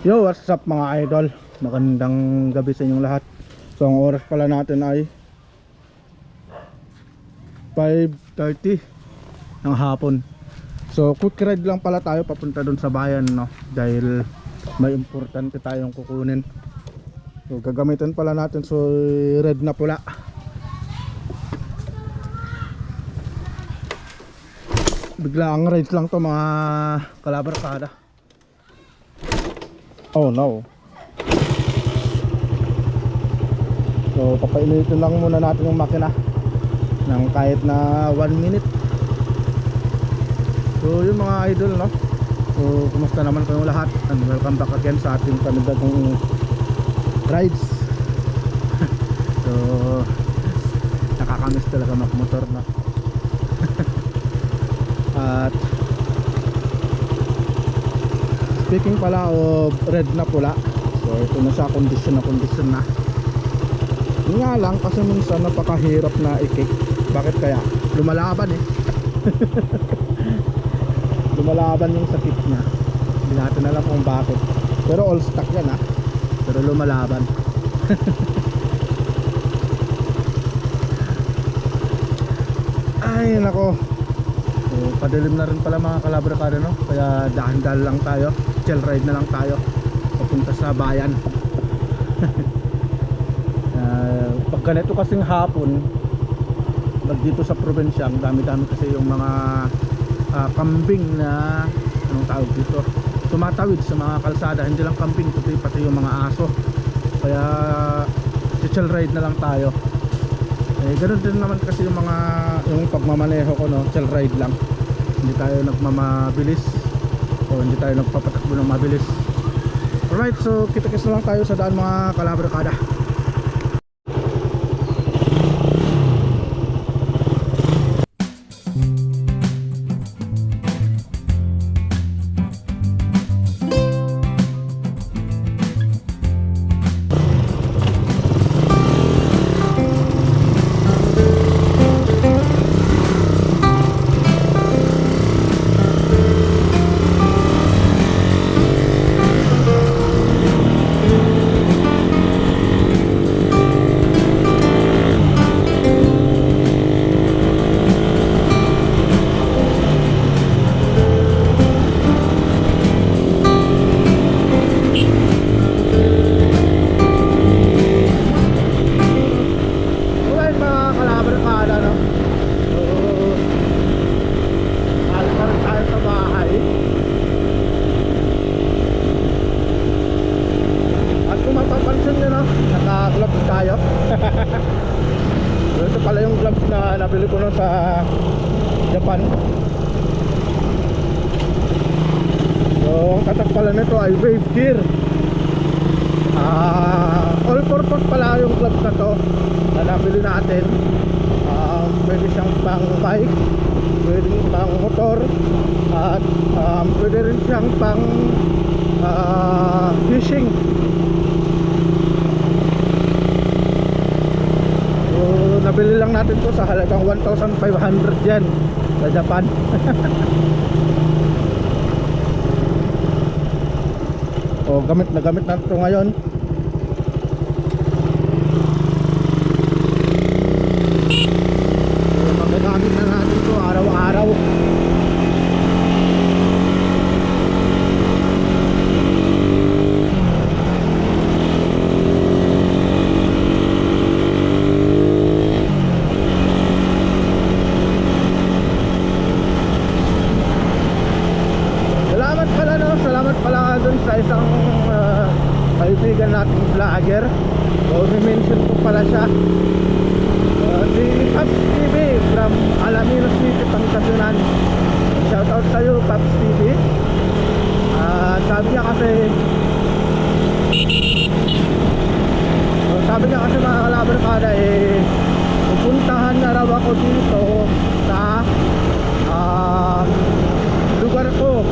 Yo, what's up mga idol? Magandang gabi sa inyong lahat. So ang oras pala natin ay 5:30 ng hapon. So quick ride lang pala tayo papunta doon sa bayan, no? Dahil may importante tayong kukunin. So gagamitin pala natin so red na pula. Bigla ang rides lang to mga kalabarkada. Oh no. So papainitin lang muna natin yung makina ng kahit na 1 minute. So yung mga idol, no? So kumusta naman kayong lahat? And welcome back again sa ating panibagong rides. So nakakamiss talaga magmotor, no? At speaking pala of red na pula, so ito na siya, kondisyon na. Yun nga lang kasi minsan napakahirap na i-kick. Bakit kaya? Lumalaban eh. Lumalaban yung sakit niya. Hindi natin alam kung bakit. Pero all stock yan ah. Pero lumalaban. Ay nako. So, padilim na rin pala mga kalabarkada, no? Kaya dahan-dahan lang tayo, chill ride na lang tayo papunta sa bayan. Pag ganito kasing hapon dito sa probinsya, ang dami-dami kasi yung mga kambing na anong tawag dito, tumatawid sa mga kalsada. Hindi lang kambing, pati yung mga aso. Kaya chill ride na lang tayo. Ganun din naman kasi yung pagmamaneho ko, no? Chill ride lang. Hindi tayo nagmamabilis o hindi tayo nagpapatakbo ng mabilis. Alright, so kita-kits na lang tayo sa daan mga kalabarkada. Ito pala yung gloves na nabili ko nun sa Japan. So ang tatak pala nito ay wave gear. All purpose pala yung gloves na to na nabili natin. Pwede siyang pang bike, pwede pang motor, at pwede rin siyang pang fishing. Nabili lang natin to sa halagang 1,500 yen sa Japan. O gamit na ito ngayon. Magagamit na natin to araw-araw. Sa isang kaibigan nating vlogger, so mention ko pala siya, si Paps TV from Alaminos City, Pangasinan. Shoutout sa iyo Paps TV. Sabi niya kasi mga kalabarkada pupuntahan na raw ako dito sa lugar ko.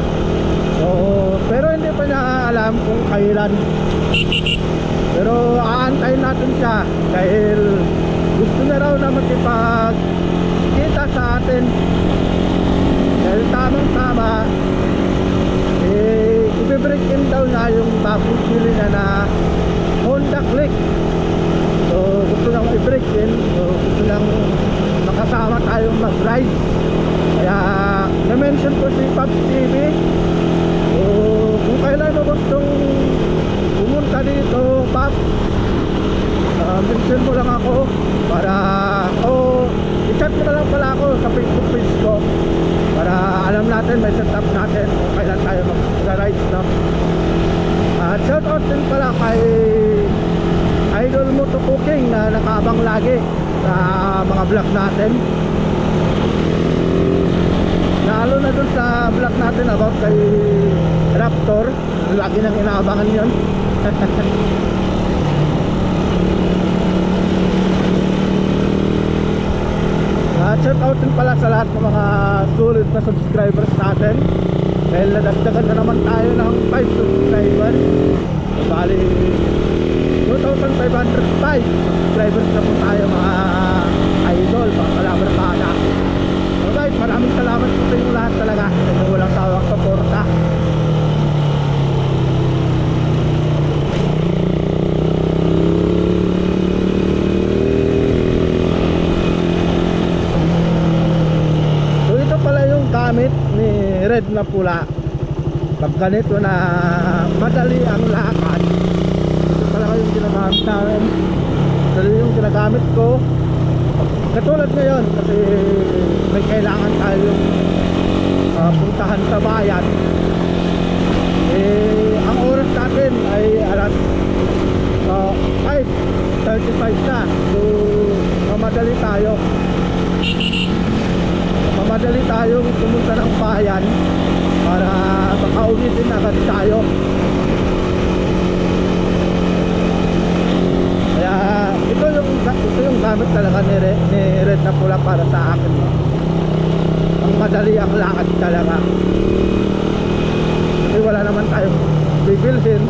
So, pero hindi pa niya alam kung kailan. Pero aantayin natin siya dahil gusto niya raw na makipagkita sa atin. Dahil tamang-tama i-break in daw niya yung bagong bili niya na Honda Click. So gusto nang i-break din, so gusto nang makasama tayong mag-ride. Kaya na-mention ko si Pops TV. So kung kailan mo gustong pumunta dito, Pops, mention mo lang ako para i-chat mo na lang pala ako sa Facebook page ko para alam natin, may set up natin kung kailan tayo mag-ride na. At shout out din pala kay Idol Moto Cooking na nakaabang lagi sa mga vlog natin, lalo na dun sa vlog natin about kay Raptor. Lagi nang inaabangan yun. Shout out din pala sa lahat ng mga sulit na subscribers natin, dahil nadagdagan na naman tayo ng 5 subscribers. So, bali 2,505 subscribers na po tayo, mga idol, mga kalabarkada. Alright, maraming salamat po sa inyo lahat talaga sa inyo walang sawang suporta. Gamit ni Red na pula pag ganito na madali ang lakad. Ito talaga yung ginagamit namin, madali yung ginagamit ko. Katulad ngayon kasi may kailangan tayong puntahan sa bayan. Ang oras natin ay alas 5:35 na. So mamadali tayong pumunta ng bayan para makauwi din agad tayo. Kaya ito yung gamit talaga ni Red na pula para sa akin, no? Ang madali ang lakad talaga, kasi wala naman tayong bibilhin,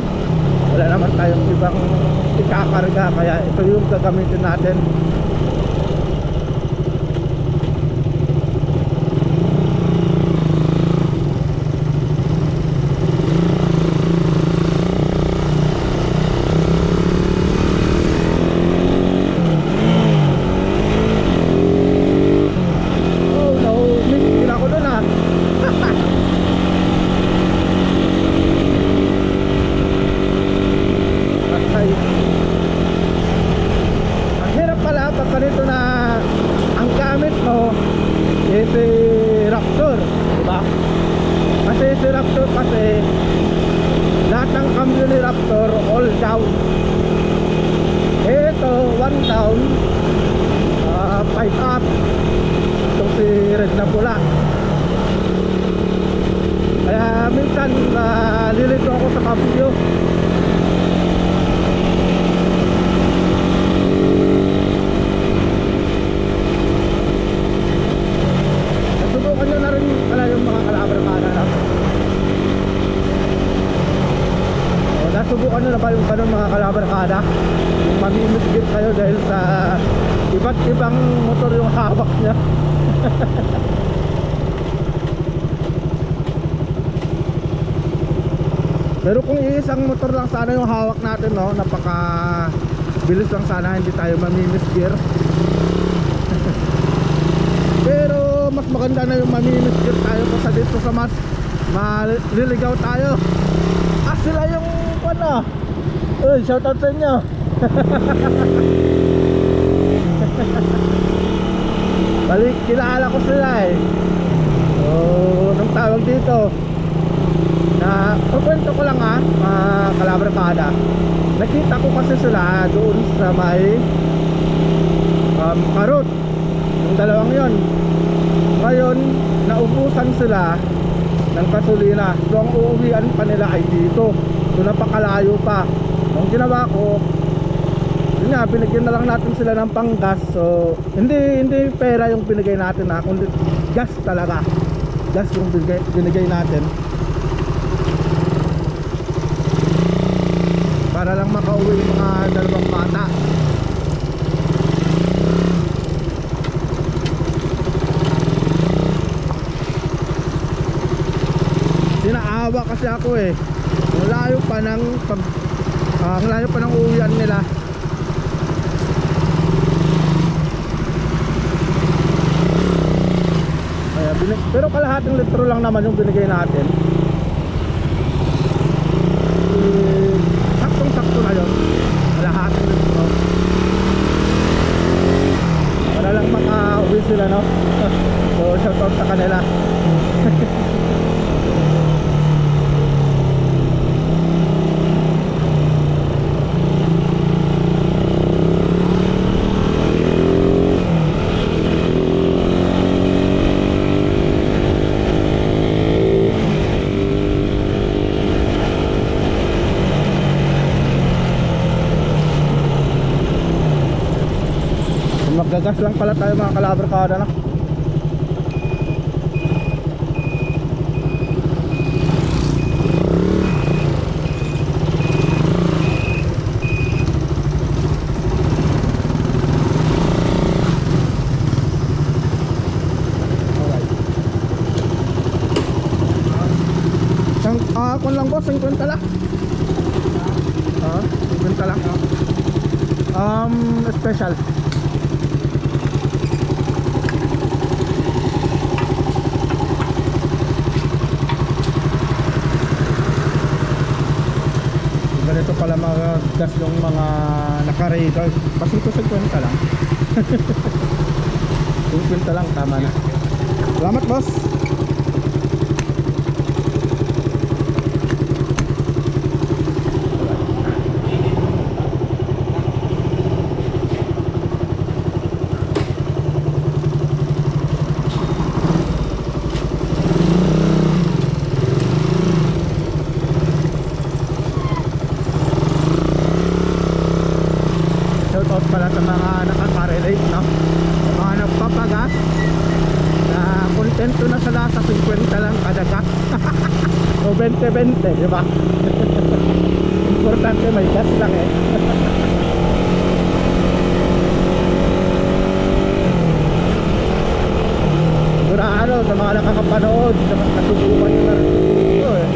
wala naman tayong ibang ikakarga, kaya ito yung gagamitin natin. Lahat ng cambio ni Raptor all down. Ito 1 down, 5 up. Itong si Red na pula. Kaya minsan lilito ako sa cambio. Nasubukan nyo na rin pala yung mga kalabarkada na. Nasubukan nyo na ba yung ganun, mga kalabarkada? Yung mamimigit kayo dahil sa iba't ibang motor yung hawak niya. Pero kung iisang motor lang sana yung hawak natin, no, napaka bilis lang sana, hindi tayo mamimisgear. Pero mas maganda na yung mamimisgear tayo kasi dito sa mas maliligaw tayo. Sila yung ano. Uy, shoutout sa inyo. Balik, kilala ko sila eh. So, anong tawag dito? Na, kukwento ko lang mga kalabarkada. Nakita ko kasi sila doon sa may Karot. Yung dalawang yon. Ngayon, naubusan sila ng gasolina. So ang uuwian pa nila ay dito. So napakalayo pa. Ang ginawa ko, yun nga, binigyan na lang natin sila ng panggas. So hindi pera yung binigay natin, kundi gas talaga. Gas yung binigay natin para lang makauwi yung mga dalawang bata. Sinaawa kasi ako eh. Malayo pa ng ang layo pa ng uwian nila. Kaya pero kalahating litro lang naman yung binigay natin. Saktong sakto na yun, kalahating litro, para lang maka-uwi sila, no? So shoutout sa kanila. Maggagas lang pala tayo mga kalabarkada, no? Kung lang boss, 50 lang. 50 lang. Special. Ganito pala mga gas yung mga naka-radar. Pasito 50 lang. 50 lang, tama na. Salamat boss. Shoutout pala sa mga nakaka-relate, no? Mga nagpapagas na kontento na sila sa 50 lang kada gas. O 20-20, di ba? Importante may gas lang eh. Siguro sa mga nakakapanood, sa mga kasubukan nyo na rin ito eh.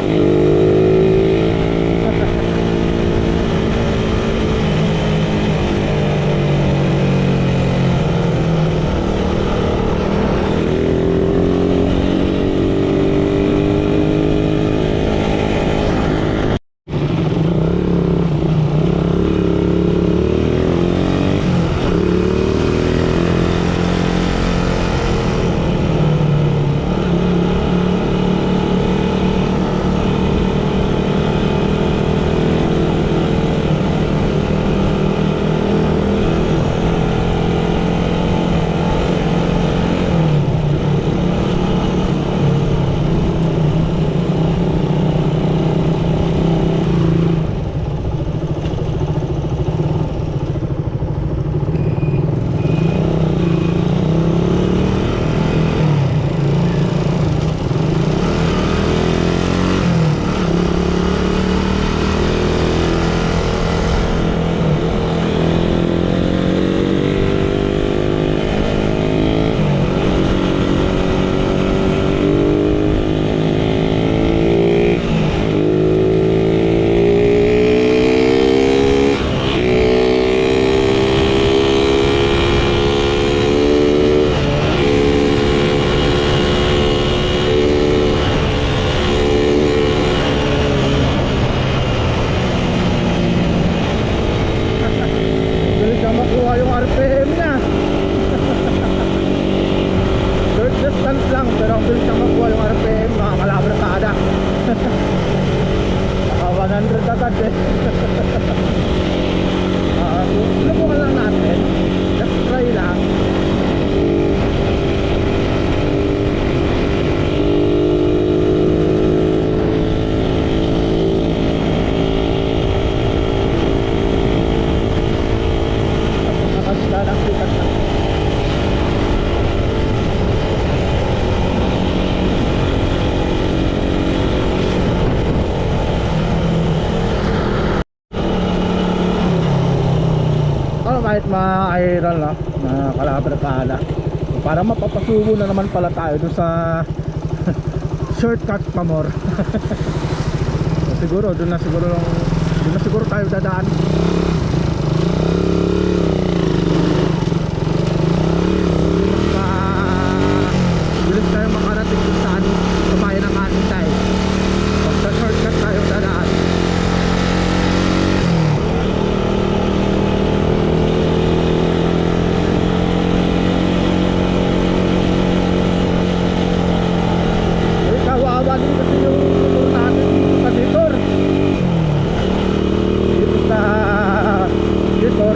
Subukan lang natin. Just try lang. Nakasla ng sikat na. Kahit ma-iron na kalabarkada, para mapapasubo na naman pala tayo dun sa shortcut pa more. doon na siguro tayo dadaan. Bilis tayo makarating dun sa bayan ng Antay. Sa shortcut tayo dadaan. Kawawa din kasi yung motor natin sa Vitor. Dito sa Vitor,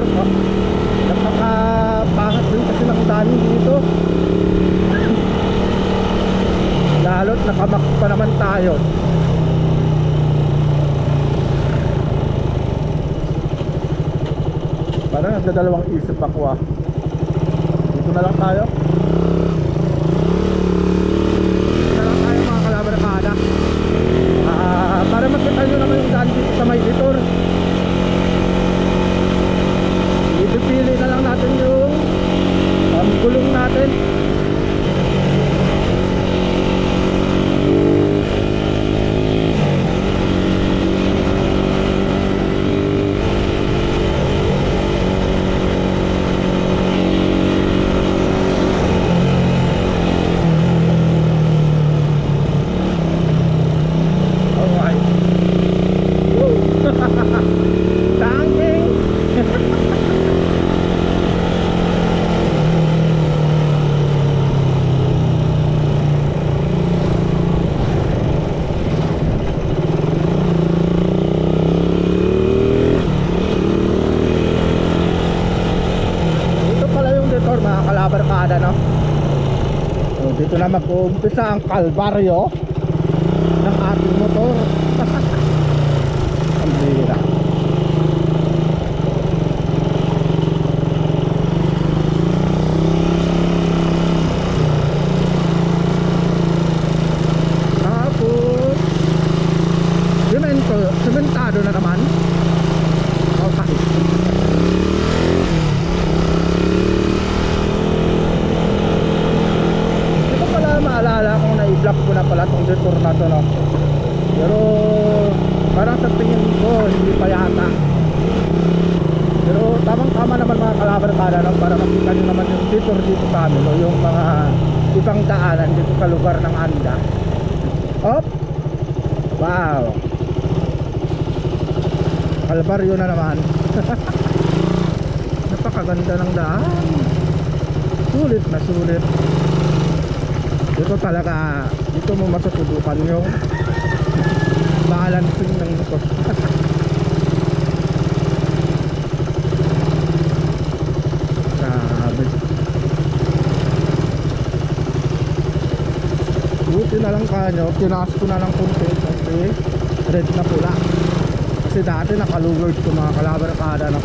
napakapangat din kasi ng daan dito. Lalo't nakamak pa naman tayo. Parang nagdadalawang isip ako ah. Dito na lang tayo. Para makita nyo naman yung daan dito sa may Vitor. Ipipili na lang natin yung gulong natin. Dito na mag-uumpisa ang kalbaryo ng ating motor. Ang bira. Tapos sementado na naman. Okay. Maalala kong na-i-block ko na pala tong detour na to, no? Pero parang sa tingin ko hindi pa yata. Pero tamang tama naman mga kalabarkada, no? Para makita nyo naman yung detour dito sa amin, no? Yung mga ibang daanan dito sa lugar ng Anda. Op! Wow! Kalbaryo na naman. Napakaganda ng daan. Sulit na sulit. Dito talaga, dito mo masusubukan yung balancing ng motor. Grabe. Buti na lang kanyo, tinaas ko na lang kunti kasi red na pula. Kasi dati nakaluward ko mga kalabarkada na.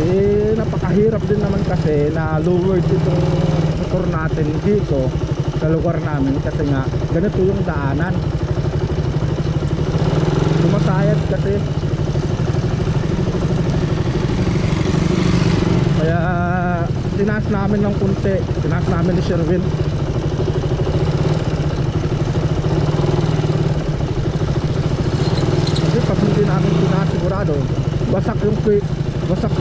Eh, napakahirap din naman kasi na lowered itong motor natin dito sa lugar namin kasi nga ganito yung daanan, sumasayad kasi, kaya tinaas namin ng kunti, tinaas namin ni Sherwin. Kasi pag hindi namin tinaas sigurado wasak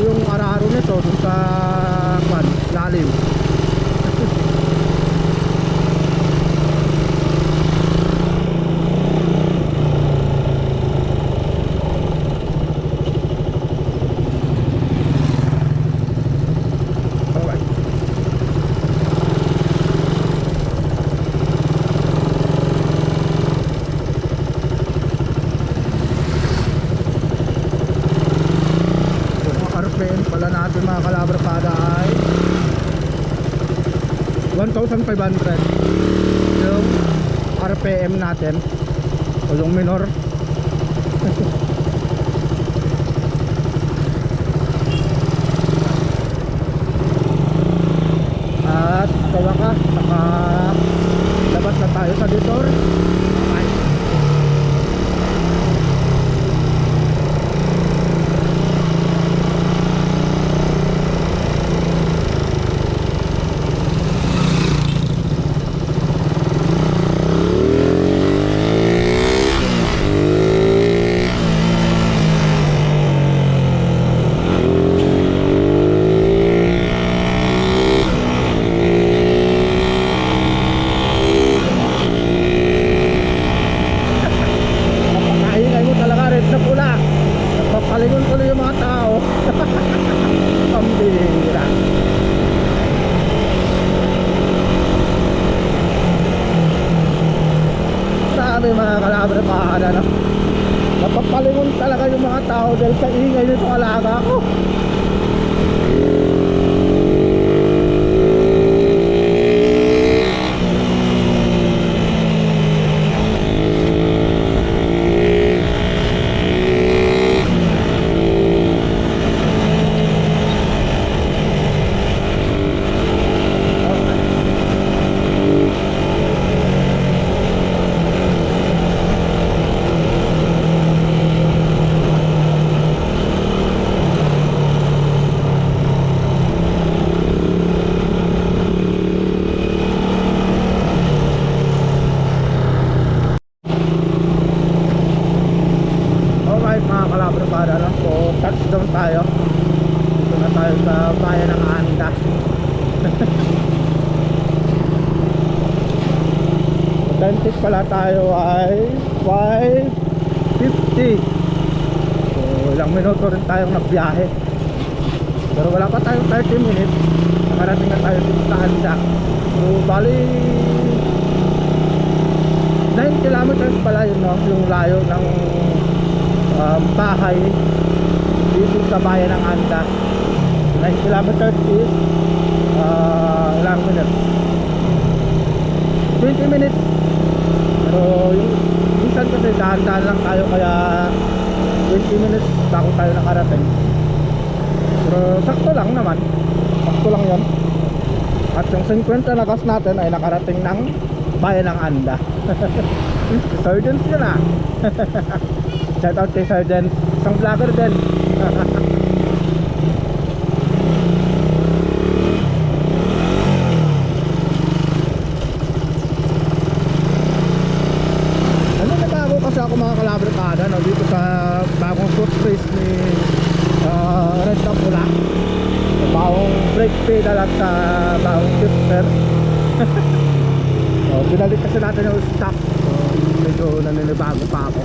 yung araro nito dun sa lalim. Alright. RPM pala natin mga kalabarkada ay 1,500 yung RPM natin o yung minor. At sa wakas nakalabas na tayo sa Vitor. mga ano. Napapalingon talaga yung mga tao dahil sa ingay nito alaga ko. Alright mga kalabrabada, no? So touchdown tayo. Dito na tayo sa bayan ng Anda. Authentic pala tayo ay 5:50. So ilang minuto rin tayong nagbiyahe. Pero wala pa tayong 30 minutes. Nakarating na tayo dito sa Anda. So bali 9 kilometers pala yun, no? Yung layo ng bahay dito sa bayan ng Anda. 9 kilometers is ilang minutes? 20 minutes. Pero yung minsan kasi dahan-dahan lang tayo kaya 20 minutes bago tayo nakarating. Pero sakto lang naman. Sakto lang yun. At yung 50 na gas natin ay nakarating ng bayan ng Anda. Sergeants yun ah. Shout out kay Sergeant, isang vlogger din. Ano na bago kasi ako mga kalabrikada, no? Dito sa bagong footbridge ni Red na pula. Bagong brake pedal at bagong shifter. So, binalik kasi natin yung stock. So, medyo naninibago pa ako.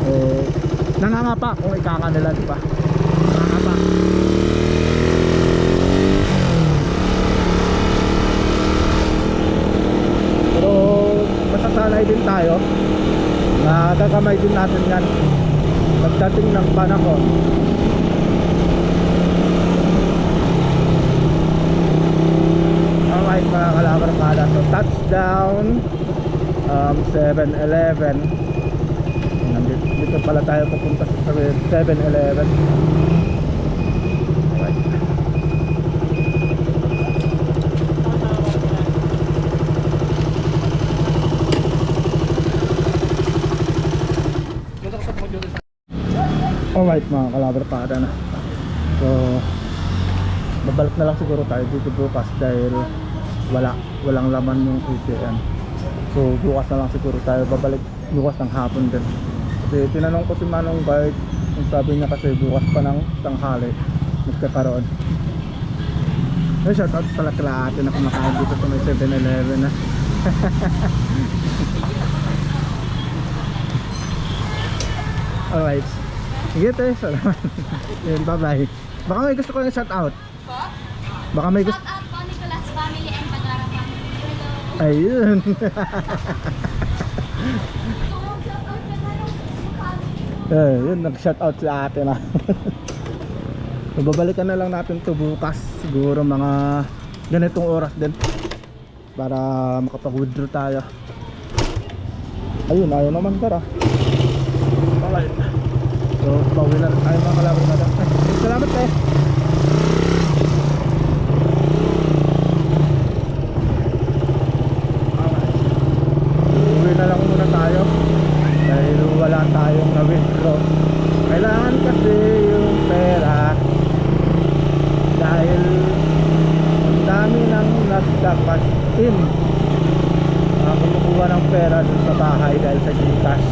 So, nangangapa kung ikaka nila, diba? Nangangapa. Pero masasanay din tayo na gagamay din natin yan pagdating ng panahon. Alright mga kalabarkada, so touchdown 7-Eleven. Dito pala tayo pupunta sa 7-Eleven. Alright. Alright mga kalabarkada na. So babalik na lang siguro tayo dito bukas dahil walang laman yung ATM. So bukas na lang siguro tayo babalik, bukas ng hapon din. Kasi tinanong ko si Manong Bart, yung sabi niya kasi bukas pa ng tanghali magkakaroon. Ay, shoutout sa lahat na kumakain dito sa may 7-Eleven na. Alright, sige tayo, salamat. Yun, bye bye. Baka may gusto ko yung shoutout. Baka may gusto. Shoutout po Nicolas family and Tagara family. Hello. Ayun. Yun, nag-shoutout sa atin ah. So, babalikan na lang natin to bukas. Siguro mga ganitong oras din para makapag-withdraw tayo. Ayun, ayaw naman tara. Alright. So, pauwi na tayo mga kalaban na. Salamat eh. Uwi na lang muna tayo dahil wala tayong na-withdraw. Kailangan kasi yung pera dahil ang dami nang nagdapat in kumukuha ng pera dun sa bahay dahil sa Gcash.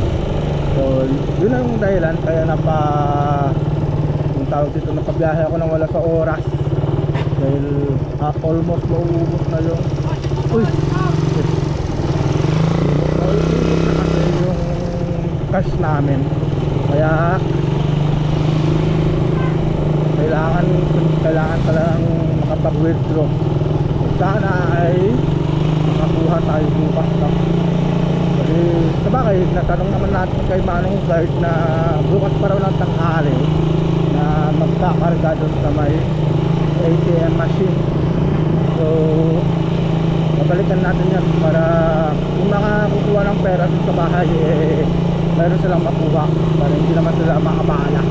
So yun ang dahilan kaya yung tawag dito, napabiyahe ako nang wala sa oras dahil almost mauubos na yung mauubos na kasi yung cash namin, kaya kailangan talagang makapag-withdraw. Sana ay makakuha tayo bukas na. Kasi sabagay, natanong naman natin kay Manong Guard na bukas pa raw ng tanghali na magkakarga doon sa may ATM machine. So babalikan natin yan para kung nakakukuha ng pera dun sa bahay, meron silang makuha para hindi naman sila makabala.